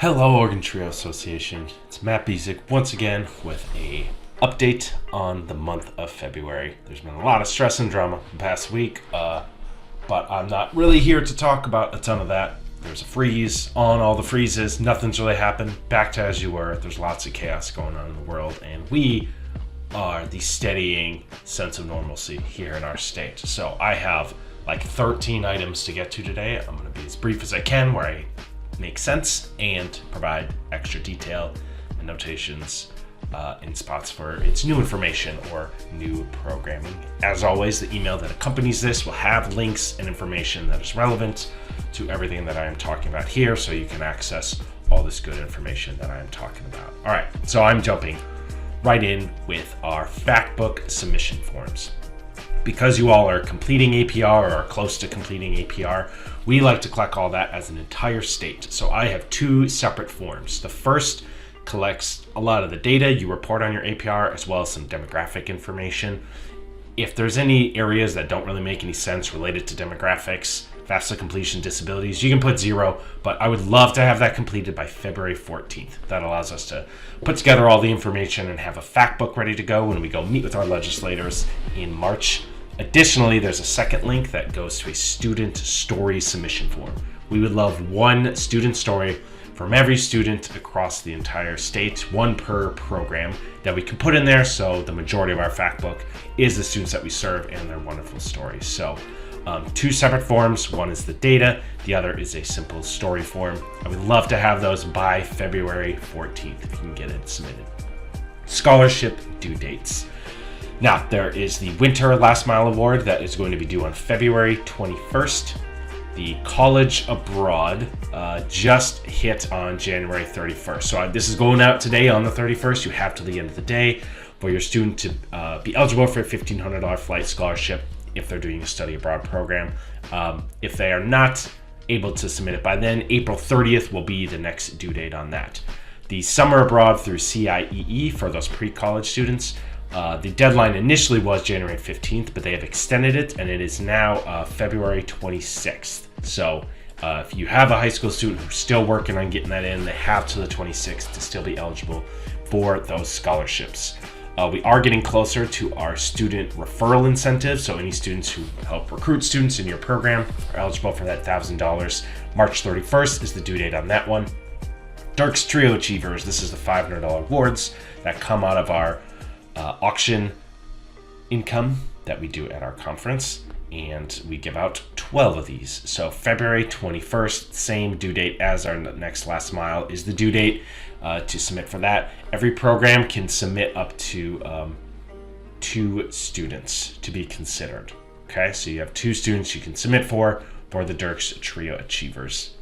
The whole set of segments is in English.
Hello, Oregon Trio Association. It's Matt Biesick once again with a update on the month of February. There's been a lot of stress and drama the past week, but I'm not really here to talk about a ton of that. There's a freeze on all the freezes. Nothing's really happened. Back to as you were. There's lots of chaos going on in the world, and we are the steadying sense of normalcy here in our state. So I have like 13 items to get to today. I'm going to be as brief as I can, where I make sense and provide extra detail and notations in spots for its new information or new programming. As always, the email that accompanies this will have links and information that is relevant to everything that I am talking about here, so you can access all this good information that I am talking about. All right, so I'm jumping right in with our Factbook submission forms. Because you all are completing APR or are close to completing APR, we like to collect all that as an entire state. So I have two separate forms. The first collects a lot of the data you report on your APR, as well as some demographic information. If there's any areas that don't really make any sense related to demographics, FAFSA completion, disabilities, you can put 0, but I would love to have that completed by February 14th. That allows us to put together all the information and have a fact book ready to go when we go meet with our legislators in March. Additionally, there's a second link that goes to a student story submission form. We would love one student story from every student across the entire state, one per program, that we can put in there, so the majority of our fact book is the students that we serve and their wonderful stories. So two separate forms. One is the data, the other is a simple story form. I would love to have those by February 14th if you can get it submitted. Scholarship due dates. Now, there is the Winter Last Mile Award that is going to be due on February 21st. The College Abroad just hit on January 31st. So this is going out today on the 31st. You have till the end of the day for your student to be eligible for a $1,500 flight scholarship if they're doing a study abroad program. If they are not able to submit it by then, April 30th will be the next due date on that. The Summer Abroad through CIEE for those pre-college students, the deadline initially was January 15th, but they have extended it, and it is now February 26th. So if you have a high school student who's still working on getting that in, they have to the 26th to still be eligible for those scholarships. We are getting closer to our student referral incentive, so any students who help recruit students in your program are eligible for that $1,000. March 31st is the due date on that one. Dirk's Trio Achievers, this is the $500 awards that come out of our auction income that we do at our conference, and we give out 12 of these. So February 21st, same due date as our next last mile, is the due date to submit for that. Every program can submit up to 2 students to be considered. Okay, so you have 2 students you can submit for the Dirk's Trio Achievers.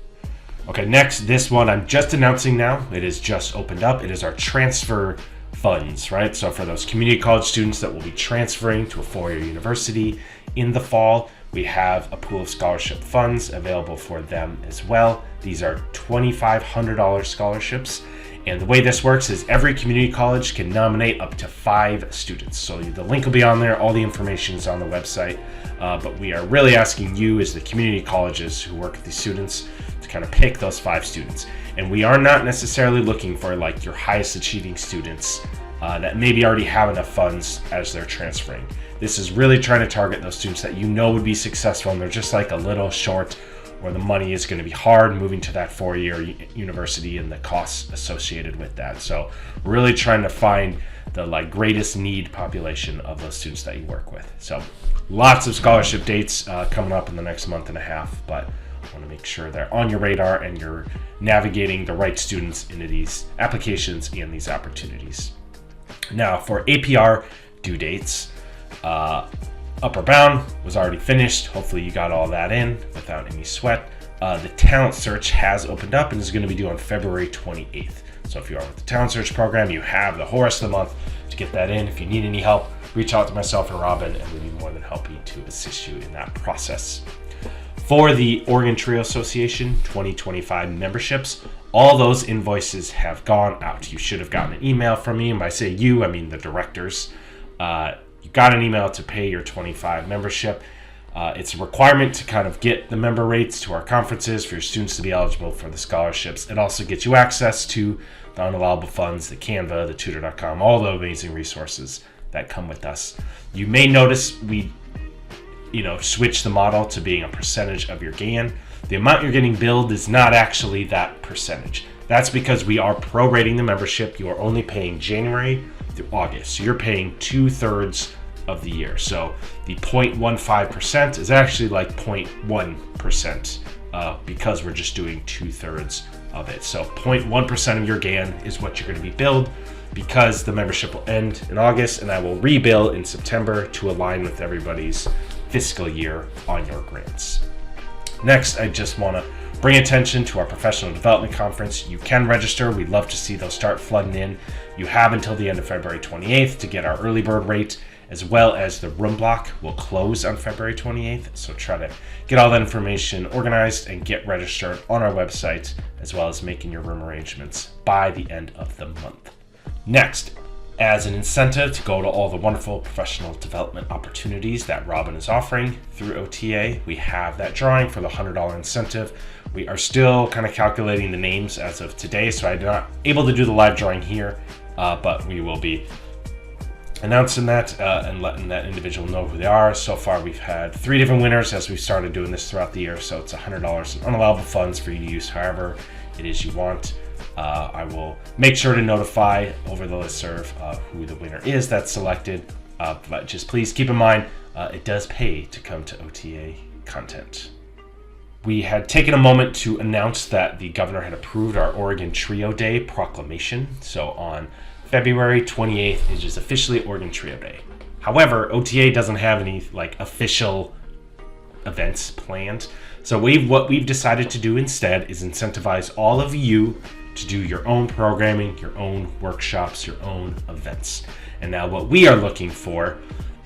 Okay, next, this one I'm just announcing now. It is just opened up. It is our transfer funds, right? So for those community college students that will be transferring to a four-year university in the fall, we have a pool of scholarship funds available for them as well. These are $2,500 scholarships. And the way this works is every community college can nominate up to 5 students. So the link will be on there. All the information is on the website. But we are really asking you as the community colleges who work with these students to kind of pick those 5 students. And we are not necessarily looking for like your highest achieving students that maybe already have enough funds as they're transferring. This is really trying to target those students that you know would be successful and they're just like a little short, where the money is going to be hard moving to that 4-year university and the costs associated with that. So we're really trying to find the like greatest need population of those students that you work with. So lots of scholarship dates coming up in the next month and a half, but I want to make sure they're on your radar and you're navigating the right students into these applications and these opportunities. Now for APR due dates, upper bound was already finished. Hopefully you got all that in without any sweat. The talent search has opened up and is going to be due on February 28th. So if you are with the talent search program, you have the whole rest of the month to get that in. If you need any help, reach out to myself and Robin, and we'd be more than happy to assist you in that process. For the Oregon Trio Association 2025 memberships, all those invoices have gone out. You should have gotten an email from me, and by say you, I mean the directors. You got an email to pay your 25 membership. It's a requirement to kind of get the member rates to our conferences for your students to be eligible for the scholarships. It also gets you access to the unallowable funds, the Canva, the tutor.com, all the amazing resources that come with us. You may notice we switch the model to being a percentage of your GAN. The amount you're getting billed is not actually that percentage. That's because we are prorating the membership. You are only paying January through August. So you're paying 2/3 of the year. So the 0.15% is actually like 0.1% because we're just doing 2/3 of it. So 0.1% of your GAN is what you're going to be billed, because the membership will end in August and I will rebill in September to align with everybody's fiscal year on your grants. Next, I just want to bring attention to our professional development conference. You can register. We'd love to see those start flooding in. You have until the end of February 28th to get our early bird rate, as well as the room block will close on February 28th. So try to get all that information organized and get registered on our website, as well as making your room arrangements by the end of the month. Next, as an incentive to go to all the wonderful professional development opportunities that Robin is offering through OTA, we have that drawing for the $100 incentive. We are still kind of calculating the names as of today, so I'm not able to do the live drawing here, but we will be announcing that and letting that individual know who they are. So far, we've had 3 different winners as we started doing this throughout the year, so it's $100 in unallowable funds for you to use however it is you want. I will make sure to notify over the listserv who the winner is that's selected, but just please keep in mind it does pay to come to OTA content. We had taken a moment to announce that the governor had approved our Oregon Trio Day proclamation. So on February 28th, it is officially Oregon Trio Day. However, OTA doesn't have any official events planned. So what we've decided to do instead is incentivize all of you to do your own programming, your own workshops, your own events. And now what we are looking for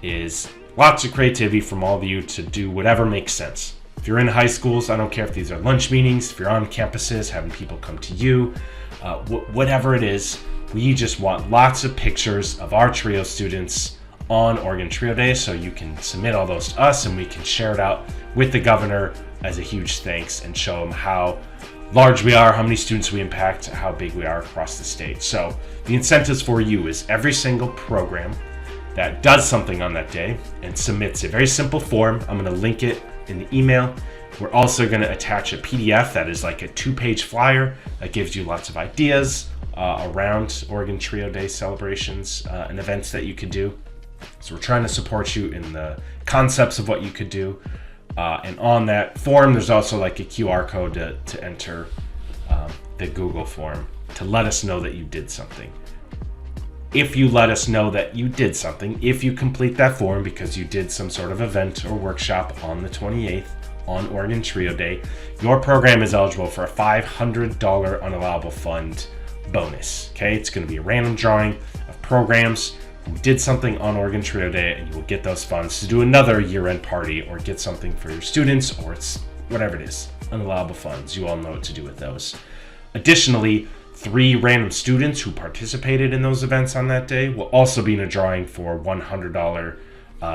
is lots of creativity from all of you to do whatever makes sense. If you're in high schools, I don't care if these are lunch meetings, if you're on campuses, having people come to you, whatever it is, we just want lots of pictures of our Trio students on Oregon Trio Day, so you can submit all those to us and we can share it out with the governor as a huge thanks and show him how large we are, how many students we impact, how big we are across the state. So the incentives for you is every single program that does something on that day and submits a very simple form. I'm going to link it in the email. We're also going to attach a PDF that is like a 2-page flyer that gives you lots of ideas around Oregon Trio Day celebrations and events that you could do. So we're trying to support you in the concepts of what you could do. And on that form, there's also like a QR code to enter the Google form to let us know that you did something. If you let us know that you did something, if you complete that form because you did some sort of event or workshop on the 28th on Oregon Trio Day, your program is eligible for a $500 unallowable fund bonus. Okay, it's going to be a random drawing of programs who did something on Oregon Trio Day, and you will get those funds to do another year-end party or get something for your students, or it's whatever it is, unallowable funds. You all know what to do with those. Additionally, 3 random students who participated in those events on that day will also be in a drawing for $100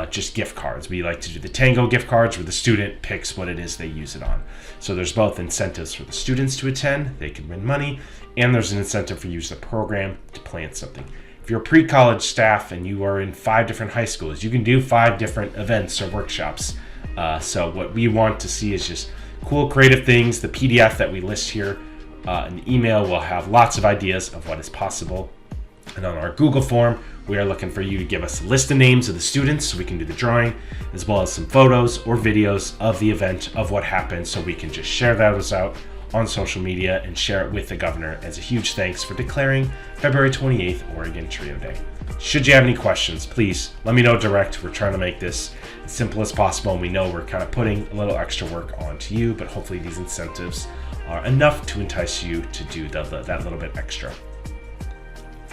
just gift cards. We like to do the Tango gift cards where the student picks what it is they use it on. So there's both incentives for the students to attend, they can win money, and there's an incentive for you as the program to plant something. If you're a pre-college staff and you are in 5 different high schools, you can do 5 different events or workshops. So what we want to see is just cool, creative things. The PDF that we list here in the email will have lots of ideas of what is possible. And on our Google form, we are looking for you to give us a list of names of the students so we can do the drawing, as well as some photos or videos of the event, of what happened, so we can just share those out on social media and share it with the governor as a huge thanks for declaring February 28th Oregon Trio Day. Should you have any questions, please let me know direct. We're trying to make this as simple as possible, and we know we're kind of putting a little extra work onto you, but hopefully these incentives are enough to entice you to do that little bit extra.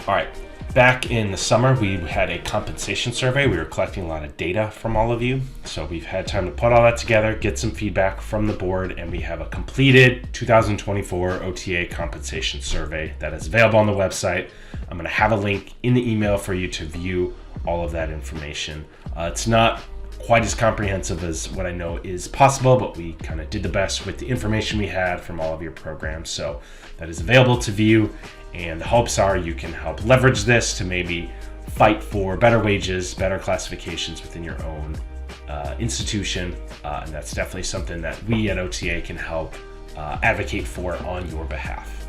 All right, back in the summer, we had a compensation survey. We were collecting a lot of data from all of you. So we've had time to put all that together, get some feedback from the board, and we have a completed 2024 OTA compensation survey that is available on the website. I'm going to have a link in the email for you to view all of that information. It's not quite as comprehensive as what I know is possible, but we kind of did the best with the information we had from all of your programs. So that is available to view, and the hopes are you can help leverage this to maybe fight for better wages, better classifications within your own institution, and that's definitely something that we at OTA can help advocate for on your behalf.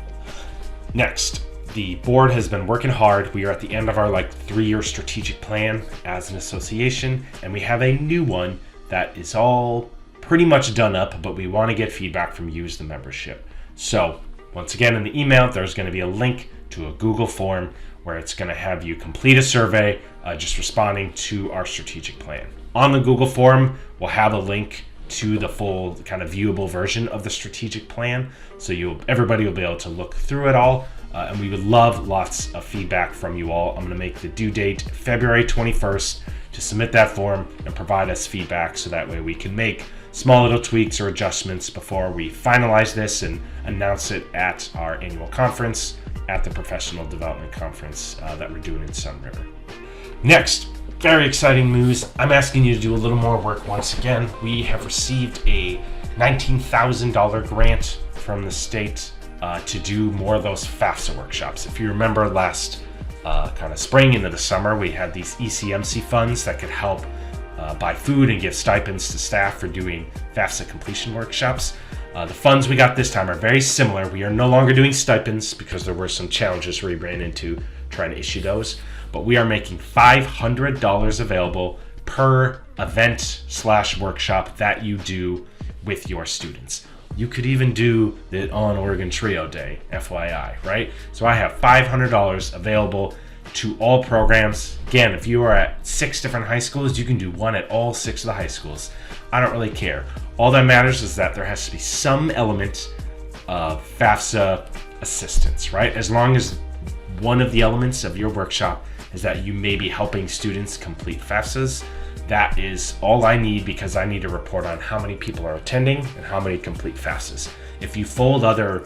Next, the board has been working hard. We are at the end of our 3-year strategic plan as an association, and we have a new one that is all pretty much done up, but we want to get feedback from you as the membership. So once again, in the email, there's going to be a link to a Google form where it's going to have you complete a survey just responding to our strategic plan. On the Google form, we'll have a link to the full kind of viewable version of the strategic plan, so everybody will be able to look through it all. And we would love lots of feedback from you all. I'm going to make the due date February 21st to submit that form and provide us feedback, so that way we can make small little tweaks or adjustments before we finalize this and announce it at our annual conference, at the Professional Development Conference that we're doing in Sun River. Next, very exciting news. I'm asking you to do a little more work once again. We have received a $19,000 grant from the state to do more of those FAFSA workshops. If you remember last kind of spring into the summer, we had these ECMC funds that could help buy food and give stipends to staff for doing FAFSA completion workshops. The funds we got this time are very similar. We are no longer doing stipends because there were some challenges we ran into trying to issue those, but we are making $500 available per event/workshop that you do with your students. You could even do it on Oregon Trio Day, FYI, right? So I have $500 available to all programs. Again, if you are at 6 different high schools, you can do one at all 6 of the high schools. I don't really care. All that matters is that there has to be some element of FAFSA assistance, right? As long as one of the elements of your workshop is that you may be helping students complete FAFSAs, that is all I need, because I need to report on how many people are attending and how many complete FAFSAs. If you fold other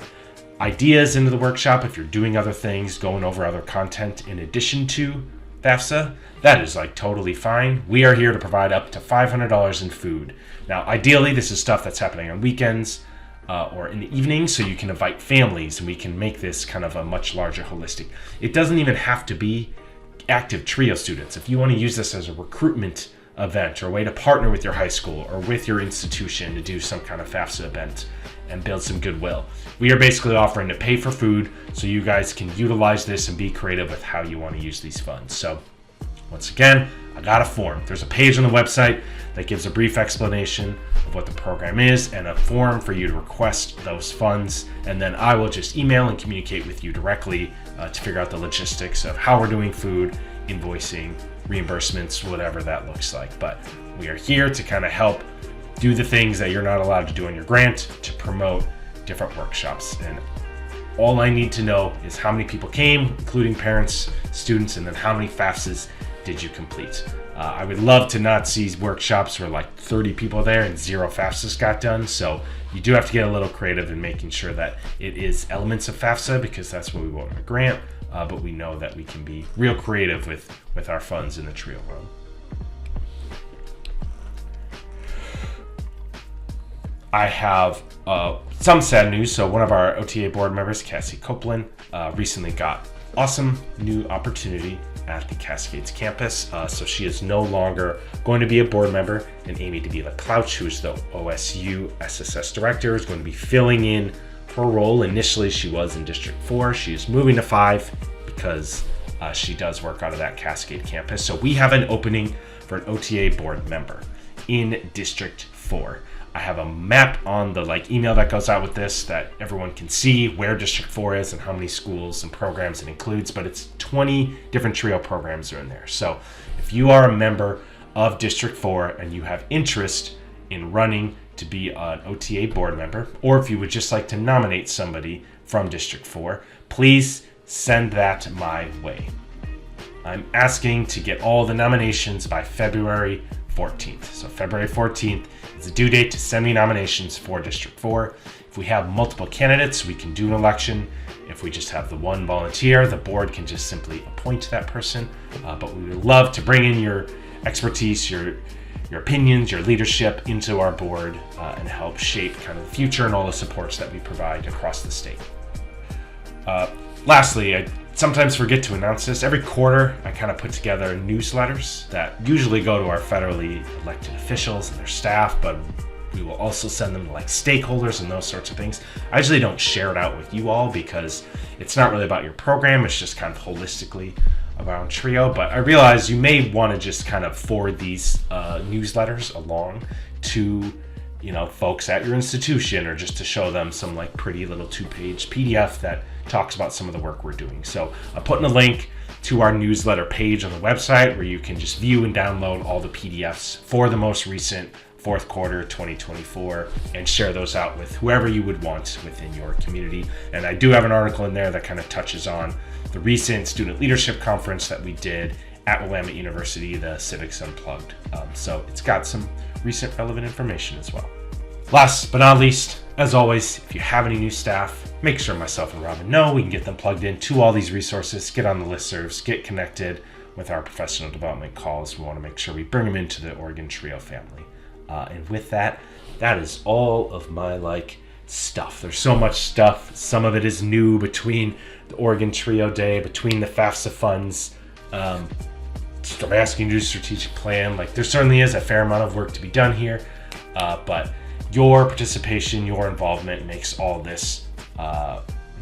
ideas into the workshop, if you're doing other things, going over other content in addition to FAFSA, that is totally fine. We are here to provide up to $500 in food. Now, ideally, this is stuff that's happening on weekends or in the evening, so you can invite families and we can make this kind of a much larger holistic. It doesn't even have to be active TRIO students. If you want to use this as a recruitment event or a way to partner with your high school or with your institution to do some kind of FAFSA event and build some goodwill, we are basically offering to pay for food so you guys can utilize this and be creative with how you want to use these funds. So once again, I got a form. There's a page on the website that gives a brief explanation of what the program is and a form for you to request those funds, and then I will just email and communicate with you directly to figure out the logistics of how we're doing food, invoicing, reimbursements, whatever that looks like. But we are here to kind of help do the things that you're not allowed to do on your grant, to promote different workshops. And all I need to know is how many people came, including parents, students, and then how many FAFSAs did you complete. I would love to not see workshops where 30 people there and 0 FAFSAs got done. So you do have to get a little creative in making sure that it is elements of FAFSA, because that's what we want in a grant. But we know that we can be real creative with our funds in the TRIO world. I have some sad news. So one of our OTA board members, Cassie Copeland, recently got awesome new opportunity at the Cascades campus. So she is no longer going to be a board member, and Amy Davila Clouch, who is the OSU SSS director, is going to be filling in her role. Initially, she was in District 4. She is moving to 5 because she does work out of that Cascade campus. So we have an opening for an OTA board member in District 4. I have a map on the email that goes out with this that everyone can see where District 4 is and how many schools and programs it includes, but it's 20 different TRIO programs are in there. So if you are a member of District 4 and you have interest in running to be an OTA board member, or if you would just like to nominate somebody from District 4, please send that my way. I'm asking to get all the nominations by February 14th. So February 14th is the due date to send me nominations for District 4. If we have multiple candidates, we can do an election. If we just have the one volunteer, the board can just simply appoint that person. But we would love to bring in your expertise, your your opinions, your leadership into our board and help shape kind of the future and all the supports that we provide across the state. Lastly, I sometimes forget to announce this. Every quarter, I kind of put together newsletters that usually go to our federally elected officials and their staff, but we will also send them to like stakeholders and those sorts of things. I usually don't share it out with you all because it's not really about your program. It's just kind of holistically around TRIO. But I realize you may want to just kind of forward these newsletters along to folks at your institution, or just to show them some like pretty little 2-page PDF that talks about some of the work we're doing. So I'm putting a link to our newsletter page on the website where you can just view and download all the PDFs for the most recent fourth quarter 2024 and share those out with whoever you would want within your community. And I do have an article in there that kind of touches on the recent student leadership conference that we did at Willamette University, the Civics Unplugged. So it's got some recent relevant information as well. Last but not least, as always, if you have any new staff, make sure myself and Robin know. We can get them plugged into all these resources, get on the listservs, get connected with our professional development calls. We want to make sure we bring them into the Oregon TRIO family. And with that, that is all of my stuff. There's so much stuff. Some of it is new between the Oregon TRIO Day, between the FAFSA funds. I'm asking you to do a strategic plan. There certainly is a fair amount of work to be done here, but your participation, your involvement makes all this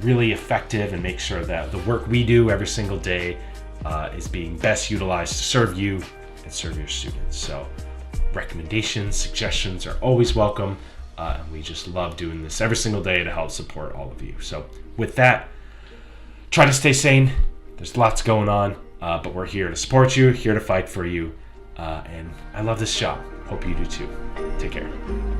really effective, and make sure that the work we do every single day is being best utilized to serve you and serve your students. So recommendations, suggestions are always welcome, and we just love doing this every single day to help support all of you. So with that, try to stay sane. There's lots going on, but we're here to support you, here to fight for you, and I love this job. Hope you do too. Take care.